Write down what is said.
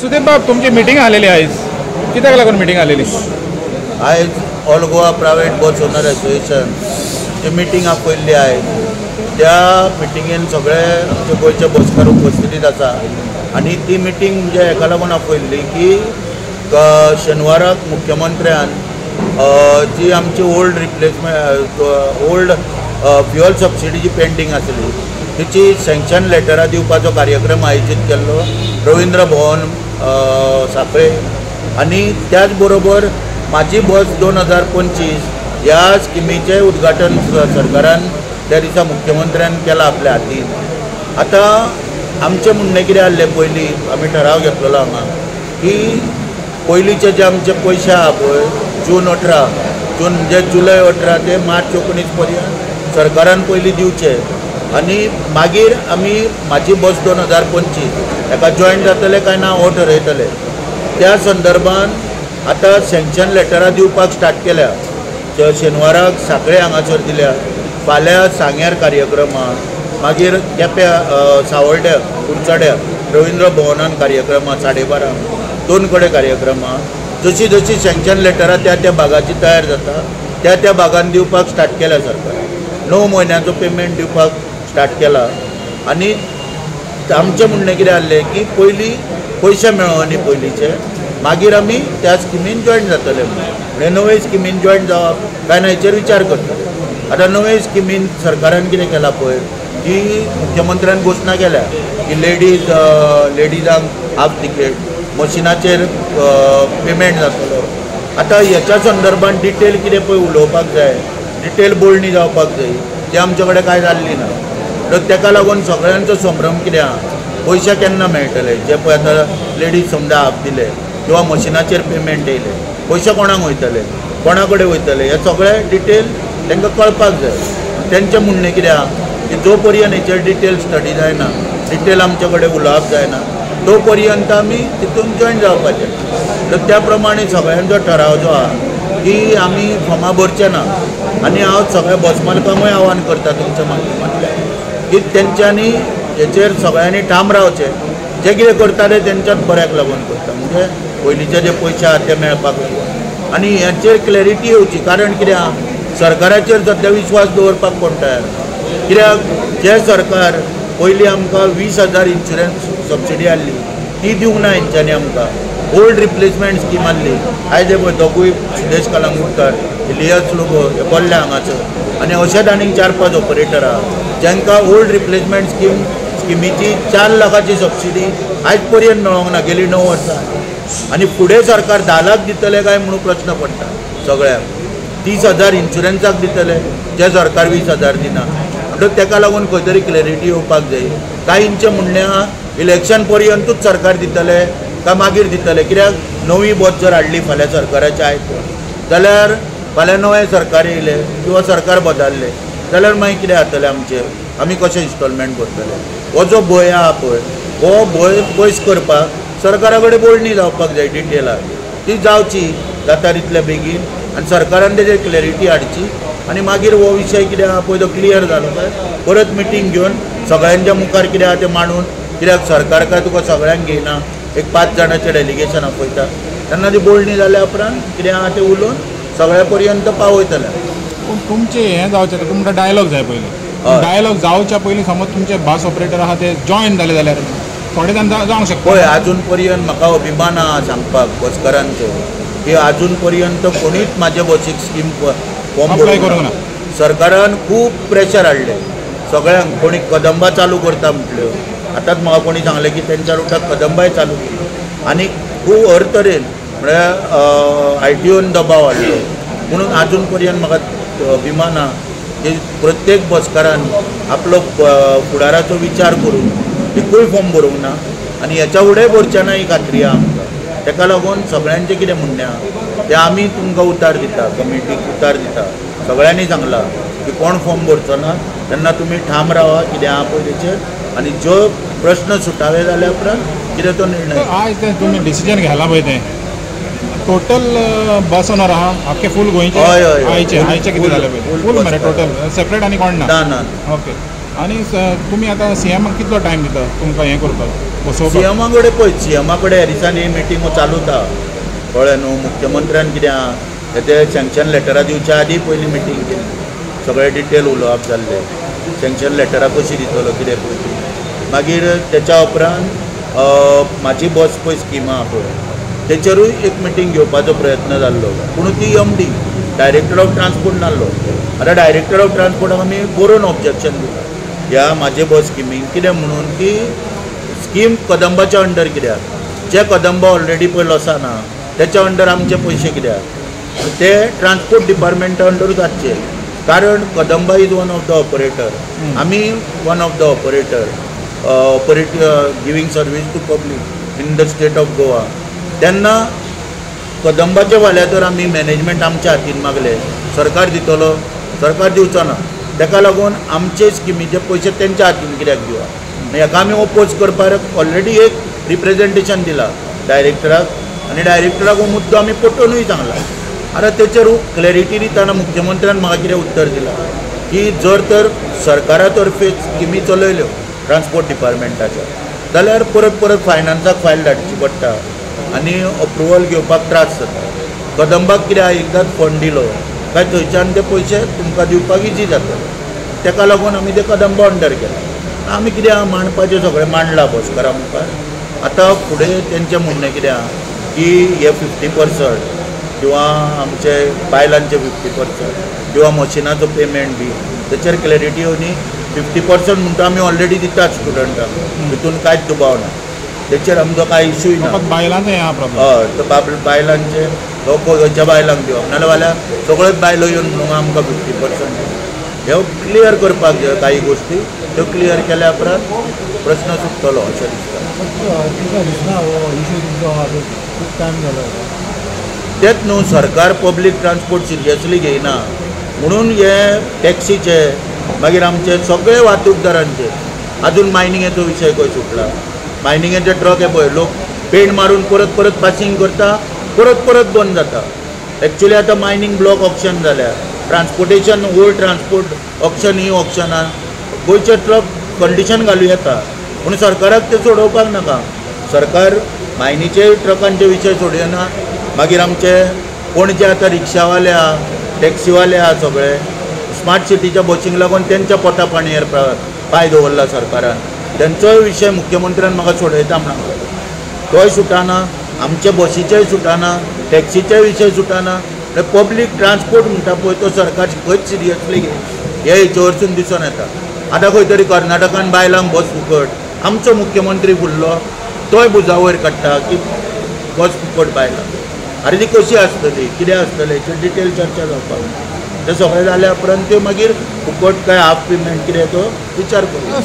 सुदीप बाब, तुमची मिटींग आलेली आहे, कित्याक लागून मिटींग आलेली? आयज ऑल गोवा प्रायवेट बस ओनर एसोसिएशन जी मिटींग आपयल्ली आहे त्या मिटींगेन सगळे आमचे गोंयचे बसकार उपस्थितीत आसा आणि ती मिटींग म्हणजे हेका लागून आपयल्ली की शेनवाराक मुख्यमंत्र्यान जी आमची old replacement old fuel subsidy जी पेंडींग आसली तिची सँक्शन लेटरां दिवपाचो कार्यक्रम आयोजीत केल्लो रवींद्र भवन सांखळे आणि त्याच बरोबर माझी बस 2025 ह्या स्किमीचे उद्घाटन सरकारान त्या दिसा मुख्यमंत्र्यान केला आपल्या हातीन। आता आमचे म्हणणे कितें आसलें, पयलीं आमी ठराव घेतलेलो हांगा की पयलींचे जे आमचे पयशे आहा पळय जून 18 म्हणजे जुलय 18 ते मार्च 19 पर्यंत सरकारान पयलीं दिवचे आणि मागीर आमी माझी बस 2025 हेका जॉयन जातले काय ना हो ठरयतले। त्या संदर्भान आता सँक्शन लेटरां दिवपाक स्टार्ट केल्या, शेनवाराक सांखळे हांगासर दिल्या, फाल्यां सांग्यार कार्यक्रम आहा, मागीर केप्यां सावड्ड्या कुडचड्या रवींद्र भवनान कार्यक्रम आहा 12:30 दोन कडेन कार्यक्रम आहा। जशी जशी सँक्शन लेटरां त्या भागाची तयार जाता त्या भागान दिवपाक स्टार्ट केल्या सरकार 9 म्हयन्याचो पेमेंट दिवपाक स्टार्ट केला आणि आमचें म्हणणें कितें आसलें की पयलीं पयशे मेळोनी पयलींचे मागीर आमी त्या स्किमीन जॉयन जातले म्हणजे नवे स्किमीन जॉयन जावप काय ना हेचेर विचार करतले। आतां नवे स्किमीन सरकारान कितें केलां पळय की मुख्यमंत्र्यान घोशणा केल्या की लेडीजांक हाफ तिकेट मशिनाचेर पेमेंट जातलो। आतां हेच्या संदर्भान डिटेल कितें पळय उलोवपाक जाय, डिटेल बोलणी जावपाक जाय, तें आमचे कडेन कांय जाल्ली ना। तर तेका लागून सगळ्यांचो संभ्रम कितें आहा, पयशे केन्ना मेळटले, जे पळय आतां लेडीज समजा हाफ दिले किंवा मशिनाचेर पेमेंट येयले पयशे कोणाक वयतले, कोणा कडेन वयतले, हे सगळें डिटेल तांकां कळपाक जाय। तेंचें म्हणणें कितें आहा की जो पर्यंत हेचेर डिटेल स्टडी जायना, डिटेल आमचे कडेन उलोवप जायना तो पर्यंत आमी तितून जॉयन जावपाचें। तर त्या प्रमाणे सगळ्यांचो ठराव जो आहा की आमी फॉर्मां भरचे ना आनी हांव सगळ्या बस मालकांकूय आव्हान करता तुमच्या माध्यमांतल्यान की तेंच्यांनी हेचेर सगळ्यांनी ठाम रावचें, जे कितें करताले तेंच्याच बऱ्याक लागून करता, म्हणजे पयलींचे जे पयशे आहा ते मेळपाक लागून आनी हेचेर क्लॅरिटी येवची। कारण कितें आहा, सरकाराचेर सद्या विश्वास दवरपाक कोण तयार ना, कित्याक जे सरकार पयलीं आमकां 20,000 इन्शुरन्स सबसिडी आसली ती दिवंक ना हेंच्यांनी आमकां, ओल्ड रिप्लेसमेंट स्कीम आसली, आयज पळय दोगूय सुदेश कलंगूटकार इलियास लोगो हे बोल्ल्या हांगासर आनी अशेंच आनीक 4-5 ऑपरेटर आहा जांकां ओल्ड रिप्लेसमेंट स्किमीची 4 लाखाची सबसिडी आयज पर्यंत मेळोंक ना, गेली 9 वर्सां आनी फुडें सरकार 10 लाख दितले काय म्हणून प्रश्न पडटा सगळ्यांक। 30,000 इन्शुरन्साक दितले जे सरकार 20,000 दिना, म्हणटच तेका लागून खंय तरी क्लॅरिटी येवपाक जाय। कांयंचें म्हणणें आहा इलेक्शन पर्यंतूच सरकार दितले काय मागीर दितले, कित्याक नवी बस जर हाडली फाल्यां सरकाराच्या आयज जाल्यार फाल्यां नवें सरकार येयलें किंवा सरकार बदललें जाल्यार मागीर कितें जातलें आमचें, आमी कशें इन्स्टॉलमेंट भरतले। हो जो भंय आहा पळय हो भंय पयस करपाक सरकारा कडेन बोलणी जावपाक जाय डिटेलाक, ती जावची जाता तितले बेगीन आनी सरकारान तेजेर क्लॅरिटी हाडची आनी मागीर हो विशय कितें आहा पळय तो क्लियर जालो काय परत मिटींग घेवन सगळ्यांच्या मुखार कितें आहा तें मांडून, कित्याक सरकार काय तुका सगळ्यांक घेयना, एक 5 जाणांचें डेलिगेशन आपयता तेन्ना ती बोलणी जाल्या उपरांत कितें आहा तें उलोवन सगळ्या पर्यंत पावयतले। पूण तुमचें हें जावचें तुमकां डायलॉग जाय पयलीं, डायलॉग जावच्या पयलीं समज तुमचे बस ऑपरेटर आहा ते जॉयन जाले जाल्यार थोडे जाण जावंक शकता। पळय आजून पर्यंत म्हाका अभिमान आहा सांगपाक बसकारांचो की आजून पर्यंत कोणीच म्हाजे बसीक स्कीम फॉर्म करूंक ना। सरकारान खूब प्रेशर हाडलें सगळ्यांक, कोणी कदंबा चालू करता म्हटल्यो, आतांच म्हाका कोणी सांगलें की तेंच्या रुटाक कदंबाय चालू केली आनी खूब हर तरेन म्हळ्यार ITOन दबाव हाडलो, म्हणून आजून पर्यंत म्हाका अभिमान आहा की प्रत्येक बसकारान आपलो फुडाराचो विचार करून एकूय फॉर्म भरूंक ना आनी हेच्या फुडें भरचें ना ही खात्री आहा आमकां। तेका लागून सगळ्यांचें कितें म्हणणें आहा तें आमी तुमकां उतार दिता, कमिटीक उतार दिता, सगळ्यांनी सांगलां की कोण फॉर्म भरचो ना तेन्ना तुमी ठाम रावा कितें आहा पळय तेचेर आनी जो प्रश्न सुटावे जाल्या उपरांत कितें तो निर्णय। आज तें तुमी डिसिजन घेतलां पळय तें टोटल बस ओनर आहा आख्खे फूल गोंयचे? हय आयचे कितें जालें पळय फूल मरे टोटल सेपरेट आनी कोण ना? ना ओके। आनी तुमी आतां सीएमाक कितलो टायम दिता तुमकां हें करपाक बसोवपाक? सीएमा कडेन पळय, सीएमा कडेन ह्या दिसांनी मिटींगो चालू उरता, कळ्ळें न्हू. मुख्यमंत्र्यान कित्याक ते सँक्शन लेटरां दिवच्या आदी पयलीं मिटींग केली, सगळें डिटेल उलोवप जाल्लें, सँक्शन लेटरां कशीं दितलो कितें पळय. मागीर तेच्या उपरांत म्हाजी बस पळय स्कीम आहा पळय, तेचेरूय एक मिटींग घेवपाचो प्रयत्न जाल्लो, पूण ती MD डायरेक्टर ऑफ ट्रान्सपोर्ट नासलो. आतां डायरेक्टर ऑफ ट्रान्सपोर्टाक आमी बरोवन ऑब्जेक्शन दिलां ह्या म्हाजे बस स्किमीक. कित्याक म्हणून की स्कीम कदंबाच्या अंडर कित्याक, जे कदंबा ऑलरेडी पळय लॉसान त्याच्या अंडर आमचे पयशे कित्याक, ते ट्रान्सपोर्ट डिपार्टमेंटा अंडरूच आसचे. कारण Kadamba is one of the operator, आमी one of the operator giving service to public in the state of Goa. तेन्ना कदंबाच्या फाल्यां तर आमी मॅनेजमेंट आमच्या हातीन मागले, सरकार दितलो, सरकार दिवचो ना. ताका लागून आमचे स्किमीचे पयशे तेंच्या हातीन कित्याक दिवप. हाका आमी ओपोज करपाक ऑलरेडी एक रिप्रेजेंटेशन दिलां डायरेक्टराक, आनी डायरेक्टराक हो मुद्दो आमी पटोवनूय सांगला. आतां तेचेर क्लॅरिटी दितना मुख्यमंत्र्यान म्हाका कितें उत्तर दिलां की जर तर सरकारा तर्फे स्किमी चलयल्यो ट्रान्सपोर्ट डिपार्टमेंटाच्यो जाल्यार परत परत फायनान्साक फायल धाडची पडटा आनी अप्रुवल घेवपाक त्रास जाता. कदंबाक कित्याक एकदांच फंड दिलो काय थंयच्यान ते पयशे तुमकां दिवपाक इजी जाता. ताका लागून आमी ते कदंबा अंडर केला. आमी कित्याक मांडपाचें सगळें मांडलां बसकारा मुखार. आतां फुडें तेंचें म्हणणें कित्याक की हे 50% किंवा आमचे बायलांचे 50% किंवा मशिनाचो पेमेंट बी तेचेर क्लॅरिटी येवनी. 50% म्हणटा आमी ऑलरेडी दितात स्टुडंटांक, तितून कांयच दुबाव ना, तेचेर आमचो कांय इशूय ना. बायलांचो हें आहा प्रॉब्लेम. हय, तर बायलांचे खंयच्या बायलांक दिवप नाजाल्यार सगळ्योच बायलो येवन म्हणून आमकां 50% हे क्लियर करपाक जाय. काही गोश्टी त्यो क्लियर केल्या उपरांत प्रश्न सुटतलो अशें दिसता. तेच न्हू, सरकार पब्लीक ट्रान्सपोर्ट सिरियसली घेयना म्हणून हे टॅक्सीचे मागीर आमचे सगळे वाहतूकदारांचे अजून मायनिंगेचो विशय खंय सुटला. मायनिंगेचे ट्रक हे पळय लोक पेंट मारून परत परत पासिंग करता, परत परत बंद जाता. एक्चुली आतां मायनिंग ब्लॉक ऑप्शन जाल्या, ट्रान्सपोर्टेशन ओल्ड ट्रान्सपोर्ट ऑप्शन ही ऑप्शनान गोंयचे ट्रक कंडिशन घालूं येता, पूण सरकाराक ते सोडोवपाक नाका. सरकार मायनीचे ट्रकांचे विशय सोडयना. मागीर आमचे पणजे आतां रिक्षावाले आहा, टॅक्सीवाले आहा, सगळे स्मार्ट सिटीच्या बसींक लागून तेंच्या पोटा पाणयेर पांय दवरला सरकारान. तेंचोय विशय मुख्यमंत्र्यान म्हाका सोडयता म्हणून तोय सुटाना, आमचे बसीचेय सुटाना, टॅक्सीचेय विशय सुटाना. पब्लीक ट्रान्सपोर्ट म्हणटा पळय तो सरकार खंयच सिरियसली हे हेचे वरसून दिसून येता. आतां खंय तरी कर्नाटकान बायलांक बस फुकट, आमचो मुख्यमंत्री फुडलो तोय बुजा वयर काडटा की बस फुकट बायलांक. आरे ती कशी आसतली, कितें आसतलें हेचेर डिटेल चर्चा जावपाक. ते सगळें जाल्या उपरांत त्यो मागीर फुकट काय हाफ पेमेंट कितें तो विचार करूं.